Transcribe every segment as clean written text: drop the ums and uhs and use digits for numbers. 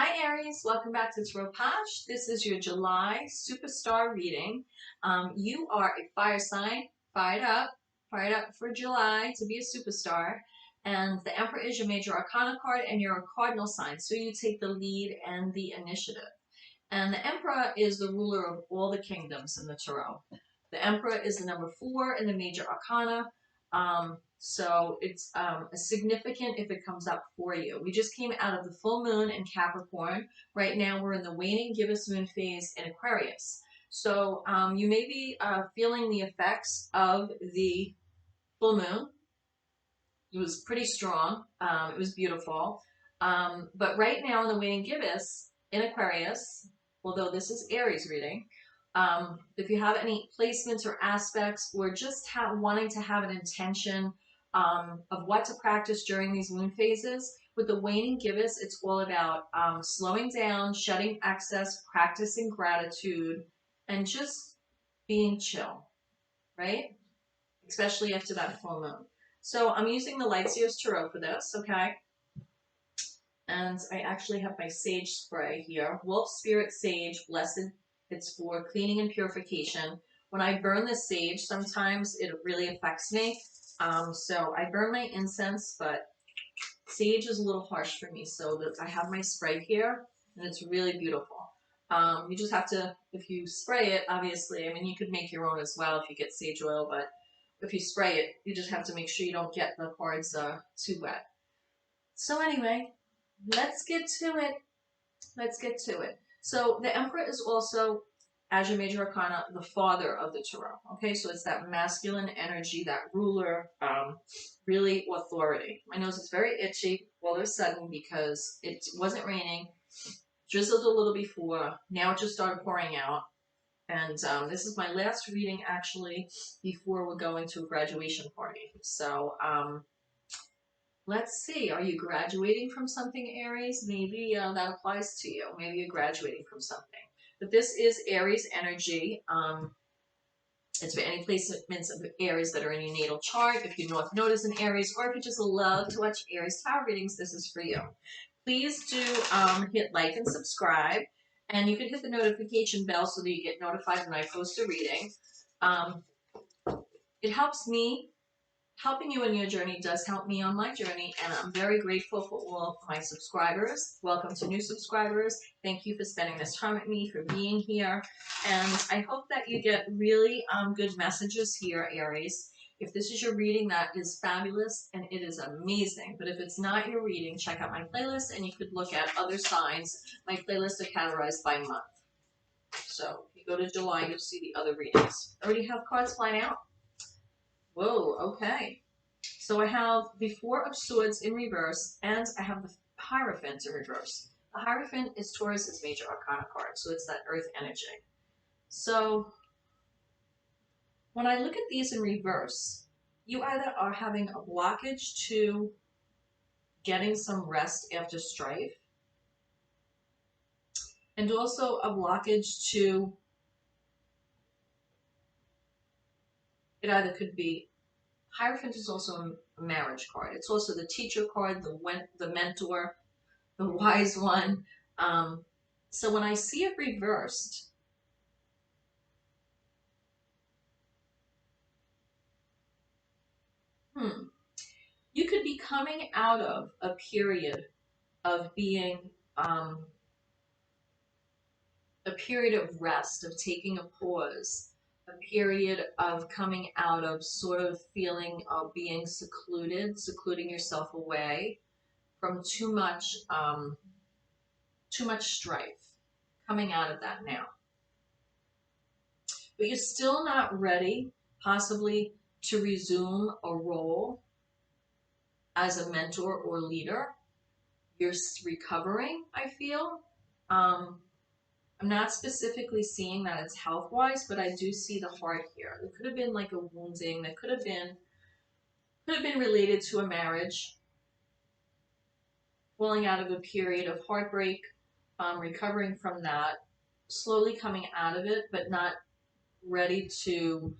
Hi Aries, welcome back to Tarot POSH. This is your July superstar reading. You are a fire sign, fired up for July to be a superstar. And the Emperor is your major arcana card and you're a cardinal sign. So you take the lead and the initiative. And the Emperor is the ruler of all the kingdoms in the Tarot. The Emperor is the number 4 in the major arcana. So it's significant if it comes up for you. We just came out of the full moon in Capricorn. Right now we're in the waning gibbous moon phase in Aquarius. So you may be feeling the effects of the full moon. It was pretty strong. It was beautiful. But right now in the waning gibbous in Aquarius, although this is Aries reading, if you have any placements or aspects or just wanting to have an intention of what to practice during these moon phases, with the waning gibbous, it's all about slowing down, shutting excess, practicing gratitude, and just being chill, right? Especially after that full moon. So I'm using the Light Seers Tarot for this, okay? And I actually have my sage spray here. Wolf Spirit Sage, Blessed. It's for cleaning and purification. When I burn the sage, sometimes it really affects me. So I burn my incense, but sage is a little harsh for me. So I have my spray here, and it's really beautiful. You just have to, if you spray it, obviously, I mean, you could make your own as well if you get sage oil, but if you spray it, you just have to make sure you don't get the cards too wet. So anyway, let's get to it. Let's get to it. So the Emperor is also, as your major arcana, the father of the Tarot. Okay, so it's that masculine energy, that ruler, really authority. My nose is very itchy all of a sudden because it wasn't raining, drizzled a little before, now it just started pouring out. And this is my last reading actually before we're going to a graduation party. So let's see, are you graduating from something, Aries? Maybe that applies to you. Maybe you're graduating from something. But this is Aries energy. It's for any placements of Aries that are in your natal chart. If your North Node is in Aries, or if you just love to watch Aries tarot readings, this is for you. Please do hit like and subscribe. And you can hit the notification bell so that you get notified when I post a reading. It helps me. Helping you in your journey does help me on my journey, and I'm very grateful for all of my subscribers. Welcome to new subscribers. Thank you for spending this time with me, for being here, and I hope that you get really good messages here, Aries. If this is your reading, that is fabulous, and it is amazing. But if it's not your reading, check out my playlist, and you could look at other signs. My playlists are categorized by month. So if you go to July, you'll see the other readings. I already have cards flying out. Whoa, okay. So I have the Four of Swords in reverse, and I have the Hierophant in reverse. The Hierophant is Taurus's major arcana card, so it's that earth energy. So when I look at these in reverse, you either are having a blockage to getting some rest after strife, and also a blockage to, it either could be, Hierophant is also a marriage card. It's also the teacher card, the mentor, the wise one. So when I see it reversed, you could be coming out of a period of being a period of rest, of taking a pause, a period of coming out of sort of feeling of being secluding yourself away from too much strife, coming out of that now. But you're still not ready, possibly, to resume a role as a mentor or leader. You're recovering, I feel. I'm not specifically seeing that it's health-wise, but I do see the heart here. There could have been like a wounding that could have been related to a marriage, falling out of a period of heartbreak, recovering from that, slowly coming out of it, but not ready to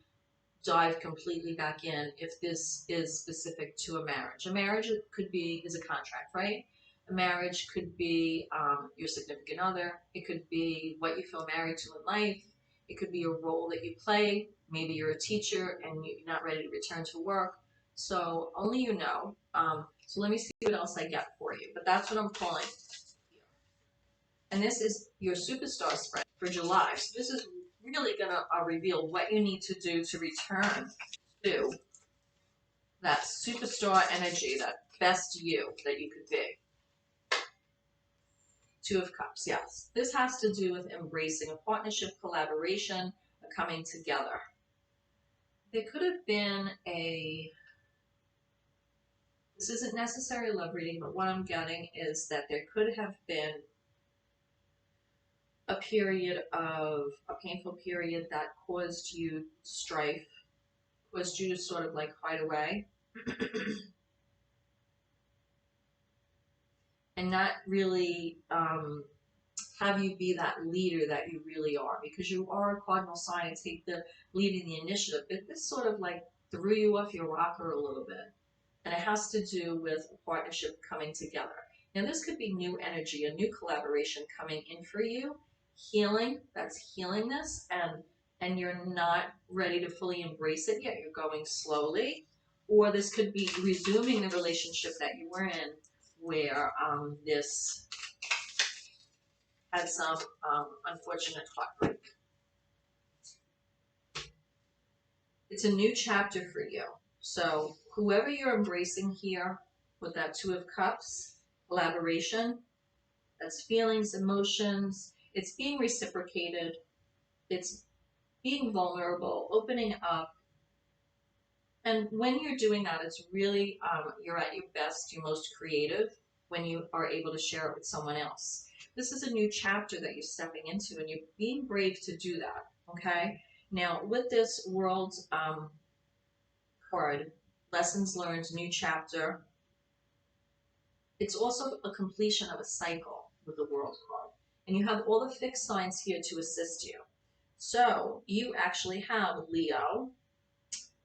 dive completely back in if this is specific to a marriage. A marriage is a contract, right? A marriage could be your significant other. It could be what you feel married to in life. It could be a role that you play. Maybe you're a teacher and you're not ready to return to work. So only you know. So let me see what else I get for you. But that's what I'm calling. And this is your superstar spread for July. So this is really going to reveal what you need to do to return to that superstar energy, that best you that you could be. Two of Cups, yes. This has to do with embracing a partnership, collaboration, a coming together. There could have been this isn't necessarily a love reading, but what I'm getting is that there could have been a painful period that caused you strife, caused you to sort of like hide away and not really have you be that leader that you really are, because you are a cardinal sign and take the lead in the initiative. But this sort of like threw you off your rocker a little bit. And it has to do with a partnership coming together. Now this could be new energy, a new collaboration coming in for you, healing, that's healing this, and you're not ready to fully embrace it yet, you're going slowly. Or this could be resuming the relationship that you were in where this had some unfortunate heartbreak. It's a new chapter for you. So whoever you're embracing here with that Two of Cups, collaboration, that's feelings, emotions, it's being reciprocated, it's being vulnerable, opening up. And when you're doing that, it's really, you're at your best, you're most creative when you are able to share it with someone else. This is a new chapter that you're stepping into, and you're being brave to do that, okay? Now, with this World card, lessons learned, new chapter, it's also a completion of a cycle with the World card. And you have all the fixed signs here to assist you. So you actually have Leo,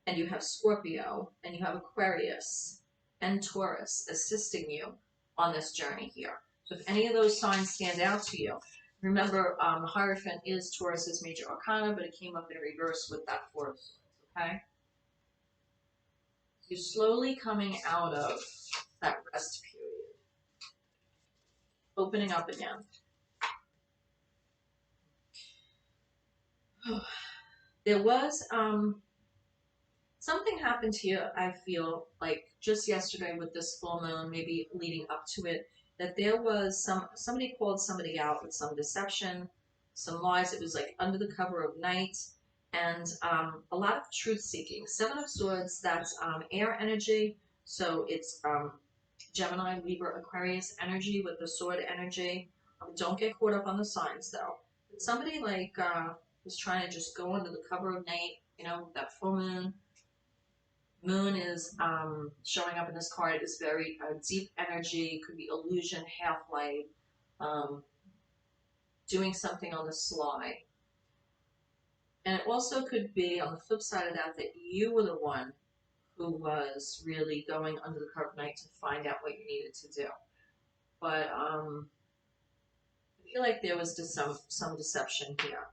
and you have Scorpio, and you have Aquarius and Taurus assisting you on this journey here. So if any of those signs stand out to you, remember Hierophant is Taurus's major arcana, but it came up in reverse with that Four of Swords, okay? You're slowly coming out of that rest period, opening up again. There was something happened here, I feel like just yesterday with this full moon, maybe leading up to it, that there was somebody called somebody out with some deception, some lies. It was like under the cover of night, and a lot of truth seeking. Seven of Swords, that's air energy, so it's Gemini, Libra, Aquarius energy with the sword energy. Don't get caught up on the signs though. But somebody like was trying to just go under the cover of night, you know, that full moon. Moon is showing up in this card is very deep energy, could be illusion, half-light, doing something on the sly. And it also could be, on the flip side of that, that you were the one who was really going under the cover of night to find out what you needed to do. But I feel like there was just some deception here.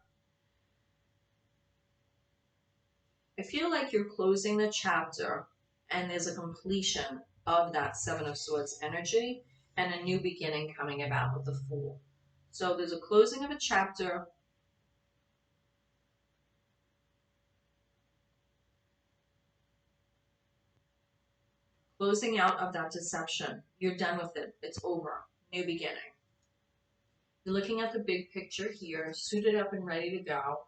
I feel like you're closing the chapter and there's a completion of that Seven of Swords energy and a new beginning coming about with the Fool. So there's a closing of a chapter. Closing out of that deception. You're done with it. It's over. New beginning. You're looking at the big picture here, suited up and ready to go.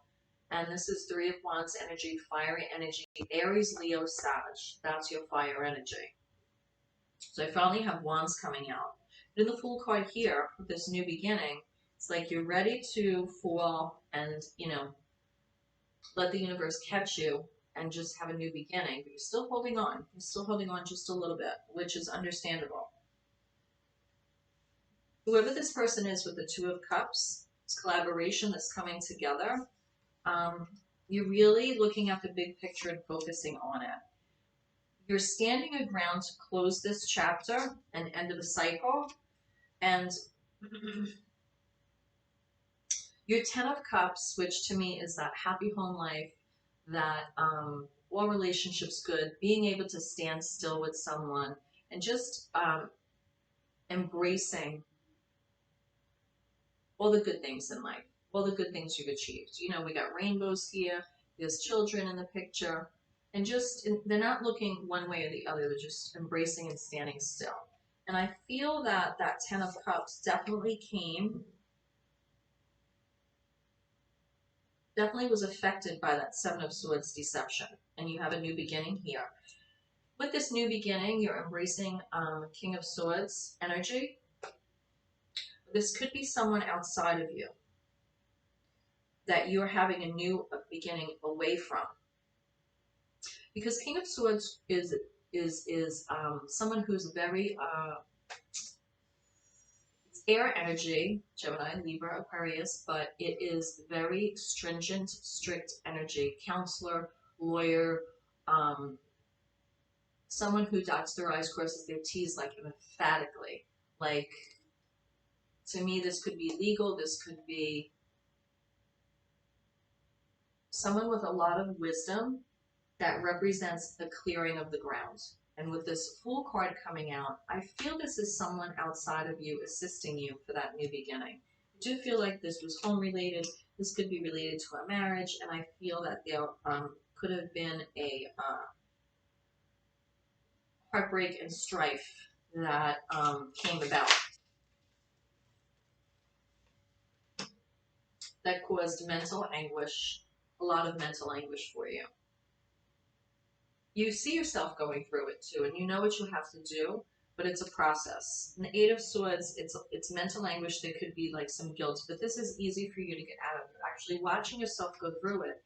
And this is Three of Wands energy, fiery energy, Aries, Leo, Sag. That's your fire energy. So I finally have Wands coming out. But in the Fool card here, with this new beginning, it's like you're ready to fall and, you know, let the universe catch you and just have a new beginning. But you're still holding on. You're still holding on just a little bit, which is understandable. Whoever this person is with the Two of Cups, it's collaboration that's coming together. You're really looking at the big picture and focusing on it. You're standing your ground to close this chapter and end of the cycle, And your 10 of Cups, which to me is that happy home life, that all relationships good, being able to stand still with someone and just embracing all the good things in life, all the good things you've achieved. You know, we got rainbows here, there's children in the picture, and just they're not looking one way or the other, they're just embracing and standing still. And I feel that that 10 of Cups definitely was affected by that Seven of Swords deception. And you have a new beginning here. With this new beginning, you're embracing King of Swords energy. This could be someone outside of you that you're having a new beginning away from. Because King of Swords is someone who's very it's air energy, Gemini, Libra, Aquarius, but it is very stringent, strict energy. Counselor, lawyer, someone who dots their I's, crosses their T's like emphatically. Like, to me, this could be legal, this could be someone with a lot of wisdom that represents the clearing of the ground. And with this Fool card coming out, I feel this is someone outside of you assisting you for that new beginning. I do feel like this was home related. This could be related to a marriage, and I feel that there could have been a heartbreak and strife that came about that caused mental anguish, a lot of mental anguish for you. You see yourself going through it too, and you know what you have to do, but it's a process. And the Eight of Swords, it's mental anguish. There could be like some guilt, but this is easy for you to get out of. You're actually watching yourself go through it,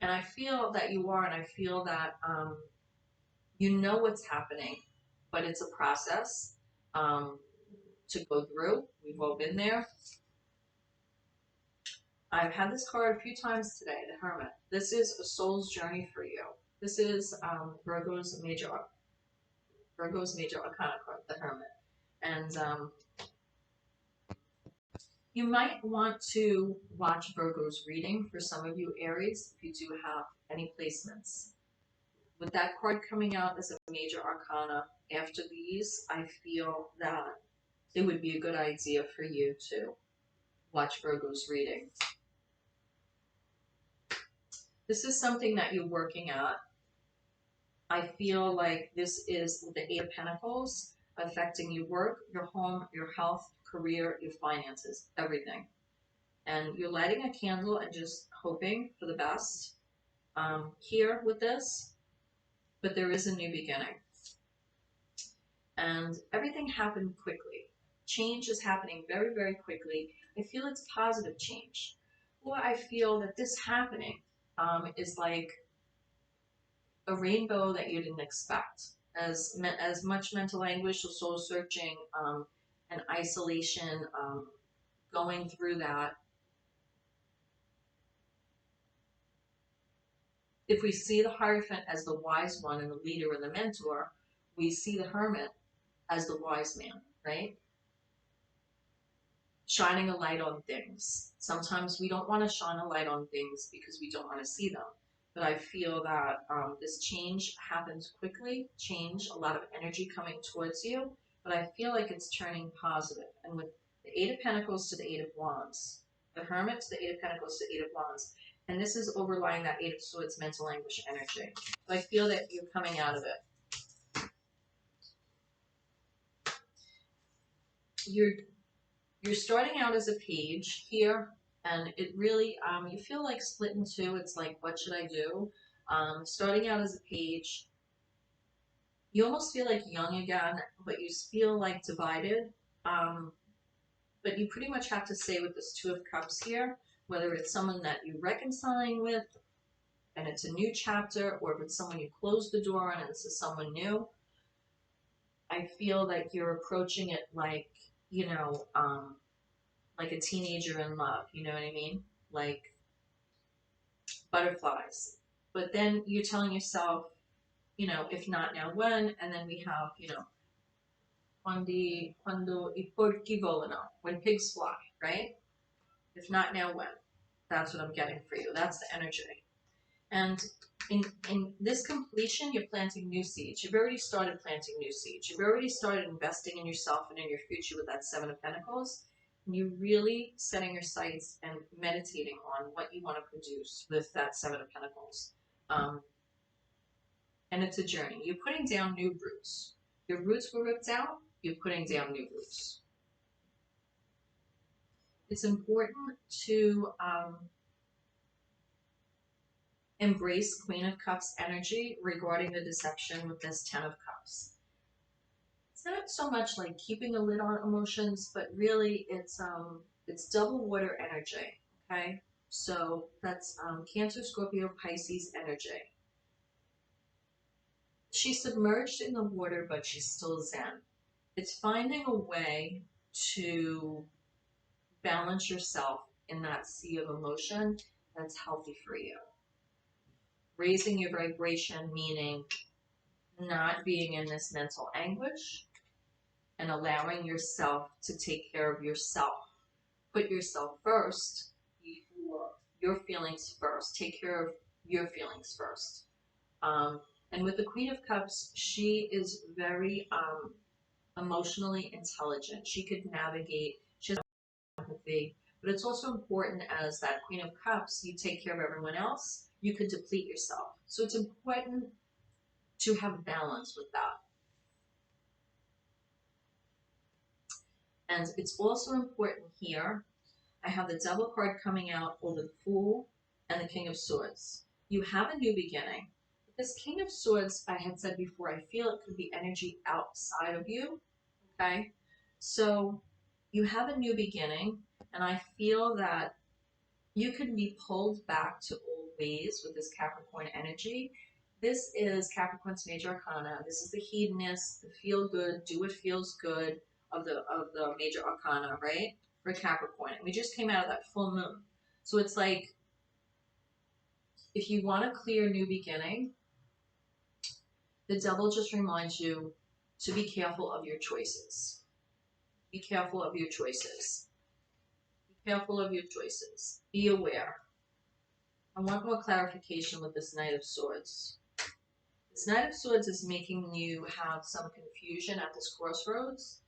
and I feel that you are, and I feel that you know what's happening, but it's a process to go through. We've all been there. I've had this card a few times today, the Hermit. This is a soul's journey for you. This is Virgo's major arcana card, the Hermit. And you might want to watch Virgo's reading for some of you Aries if you do have any placements. With that card coming out as a major arcana after these, I feel that it would be a good idea for you to watch Virgo's reading. This is something that you're working at. I feel like this is the Eight of Pentacles affecting your work, your home, your health, career, your finances, everything. And you're lighting a candle and just hoping for the best here with this, but there is a new beginning. And everything happened quickly. Change is happening very, very quickly. I feel it's positive change. Or I feel that this happening is like a rainbow that you didn't expect. As much mental anguish, soul searching, and isolation, going through that. If we see the Hierophant as the wise one and the leader and the mentor, we see the Hermit as the wise man, right? Shining a light on things. Sometimes we don't want to shine a light on things because we don't want to see them. But I feel that this change happens quickly, a lot of energy coming towards you, but I feel like it's turning positive. And with the Eight of Pentacles to the Eight of Wands, the Hermit to the Eight of Pentacles to the Eight of Wands, and this is overlying that Eight of Swords mental anguish energy. So I feel that you're coming out of it. You're starting out as a page here, and it really, you feel like split in two. It's like, what should I do? Starting out as a page, you almost feel like young again, but you feel like divided. But you pretty much have to say with this Two of Cups here, whether it's someone that you're reconciling with, and it's a new chapter, or if it's someone you closed the door on and this is someone new, I feel like you're approaching it like, you know, like a teenager in love, you know what I mean? Like butterflies. But then you're telling yourself, you know, if not now, when? And then we have, you know, Quando I porchi volano, when pigs fly, right? If not now, when? That's what I'm getting for you. That's the energy. And in this completion, you're planting new seeds. You've already started planting new seeds. You've already started investing in yourself and in your future with that Seven of Pentacles. And you're really setting your sights and meditating on what you want to produce with that Seven of Pentacles. And it's a journey. You're putting down new roots. Your roots were ripped out. You're putting down new roots. It's important to embrace Queen of Cups energy regarding the deception with this Ten of Cups. It's not so much like keeping a lid on emotions, but really it's double water energy. Okay, so that's Cancer, Scorpio, Pisces energy. She's submerged in the water, but she's still zen. It's finding a way to balance yourself in that sea of emotion that's healthy for you. Raising your vibration, meaning not being in this mental anguish and allowing yourself to take care of yourself. Put yourself first before your feelings first. Take care of your feelings first. And with the Queen of Cups, she is very emotionally intelligent. She could navigate, she has empathy, but it's also important as that Queen of Cups, you take care of everyone else, you could deplete yourself. So it's important to have balance with that. And it's also important here, I have the Devil card coming out, or the Fool and the King of Swords. You have a new beginning. This King of Swords, I had said before, I feel it could be energy outside of you, okay? So you have a new beginning, and I feel that you can be pulled back to old ways with this Capricorn energy. This is Capricorn's major arcana. This is the hedonist, the feel good, do what feels good of the major arcana, right? For Capricorn. And we just came out of that full moon. So it's like, if you want a clear new beginning, the Devil just reminds you to be careful of your choices. Be careful of your choices. Be careful of your choices. Be aware. I want more clarification with this Knight of Swords. This Knight of Swords is making you have some confusion at this crossroads,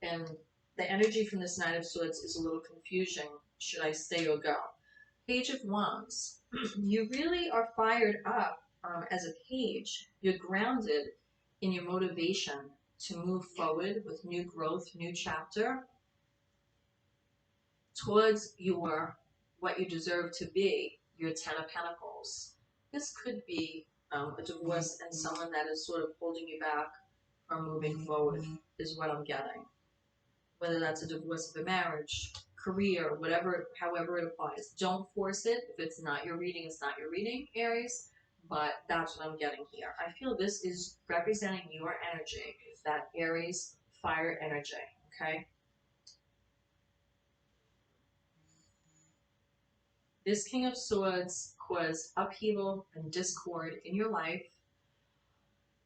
and the energy from this Knight of Swords is a little confusion. Should I stay or go? Page of Wands. You really are fired up as a page. You're grounded in your motivation to move forward with new growth, new chapter towards your what you deserve to be, your Ten of Pentacles. This could be a divorce and someone that is sort of holding you back from moving forward is what I'm getting. Whether that's a divorce of a marriage, career, whatever, however it applies. Don't force it. If it's not your reading, it's not your reading, Aries. But that's what I'm getting here. I feel this is representing your energy, that Aries fire energy, okay? This King of Swords caused upheaval and discord in your life.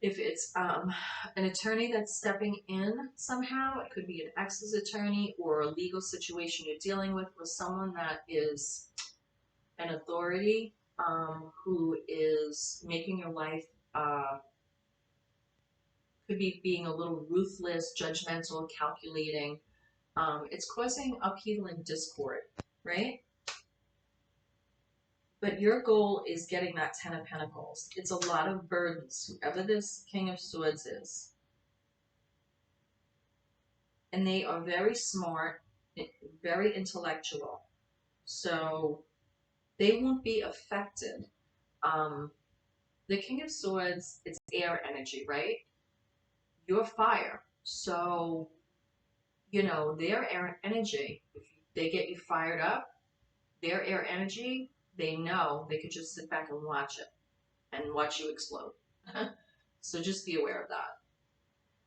If it's an attorney that's stepping in somehow, it could be an ex's attorney or a legal situation you're dealing with someone that is an authority who is making your life, could be being a little ruthless, judgmental, calculating. It's causing upheaval and discord, right? But your goal is getting that Ten of Pentacles. It's a lot of burdens, whoever this King of Swords is. And they are very smart, very intellectual. So they won't be affected. The King of Swords, it's air energy, right? You're fire. So, you know, their air energy, if they get you fired up, their air energy, they know they could just sit back and watch it and watch you explode. So just be aware of that.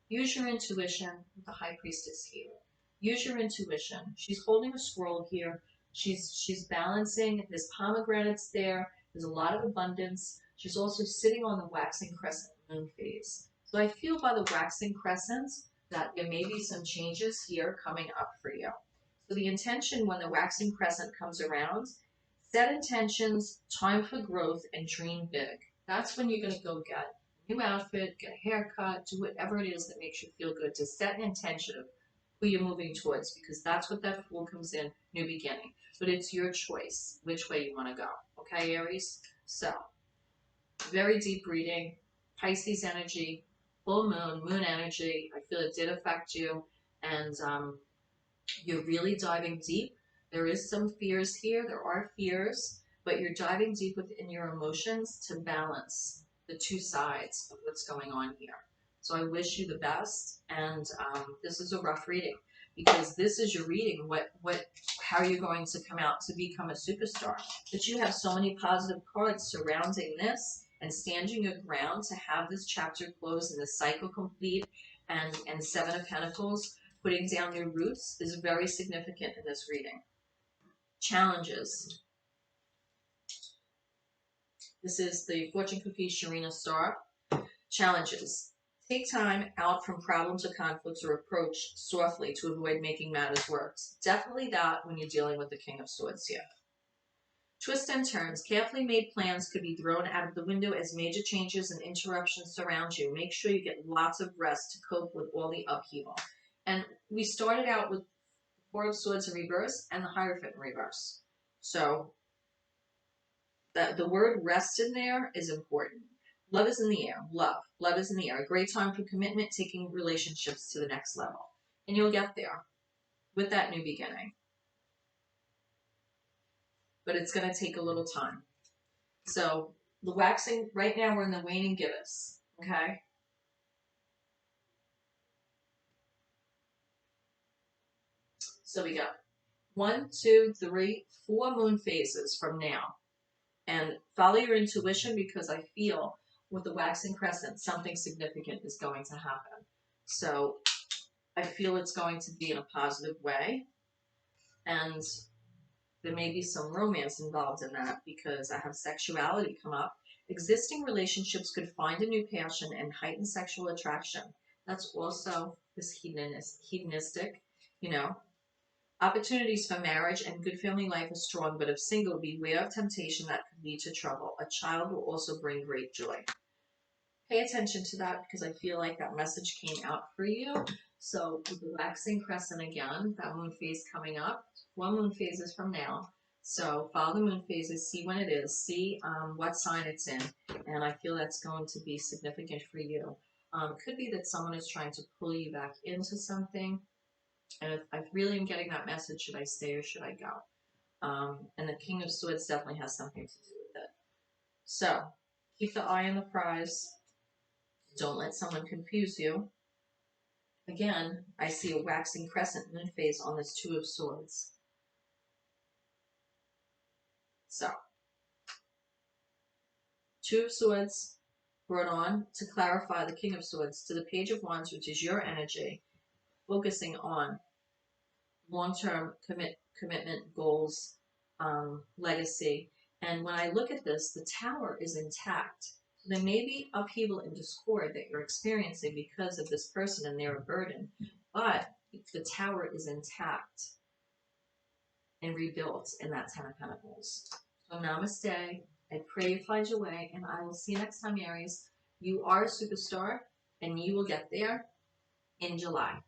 Use your intuition. The High Priestess here. Use your intuition. She's holding a scroll here. She's balancing. There's pomegranates there. There's a lot of abundance. She's also sitting on the waxing crescent moon phase. So I feel by the waxing crescent, that there may be some changes here coming up for you. So the intention when the waxing crescent comes around, set intentions, time for growth, and dream big. That's when you're going to go get a new outfit, get a haircut, do whatever it is that makes you feel good, to set an intention of who you're moving towards, because that's what that Fool comes in, new beginning. But it's your choice which way you want to go. Okay, Aries? So, very deep reading, Pisces energy, full moon, moon energy. I feel it did affect you, and you're really diving deep. There is some fears here. There are fears, but you're diving deep within your emotions to balance the two sides of what's going on here. So I wish you the best, and this is a rough reading because this is your reading. How you're going to come out to become a superstar. But you have so many positive cards surrounding this and standing your ground to have this chapter close and the cycle complete, and Seven of Pentacles. Putting down your roots is very significant in this reading. Challenges. This is the Fortune Cookie Sharina Star. Challenges. Take time out from problems or conflicts, or approach softly to avoid making matters worse. Definitely that when you're dealing with the King of Swords here. Twists and turns. Carefully made plans could be thrown out of the window as major changes and interruptions surround you. Make sure you get lots of rest to cope with all the upheaval. And we started out with Four of Swords in reverse and the Hierophant in reverse. So the word rest in there is important. Love is in the air. Love is in the air. A great time for commitment, taking relationships to the next level. And you'll get there with that new beginning. But it's going to take a little time. So the waxing, right now we're in the waning gibbous. Okay? So we got 1, 2, 3, 4 moon phases from now. And follow your intuition, because I feel with the waxing crescent, something significant is going to happen. So I feel it's going to be in a positive way. And there may be some romance involved in that because I have sexuality come up. Existing relationships could find a new passion and heighten sexual attraction. That's also this hedonistic, you know. Opportunities for marriage and good family life are strong, but if single, beware of temptation that could lead to trouble. A child will also bring great joy. Pay attention to that because I feel like that message came out for you. So with the waxing crescent again, that moon phase coming up, 4 moon phases from now. So follow the moon phases, see when it is, see what sign it's in, and I feel that's going to be significant for you. Could be that someone is trying to pull you back into something. And if I really am getting that message, should I stay or should I go? And the King of Swords definitely has something to do with it. So keep the eye on the prize. Don't let someone confuse you. Again, I see a waxing crescent moon phase on this Two of Swords. So, Two of Swords brought on to clarify the King of Swords to the Page of Wands, which is your energy, focusing on long-term commitment, goals, legacy. And when I look at this, the Tower is intact. There may be upheaval and discord that you're experiencing because of this person and their burden, but the Tower is intact and rebuilt in that Ten of Pentacles. So namaste. I pray you find your way, and I will see you next time, Aries. You are a superstar, and you will get there in July.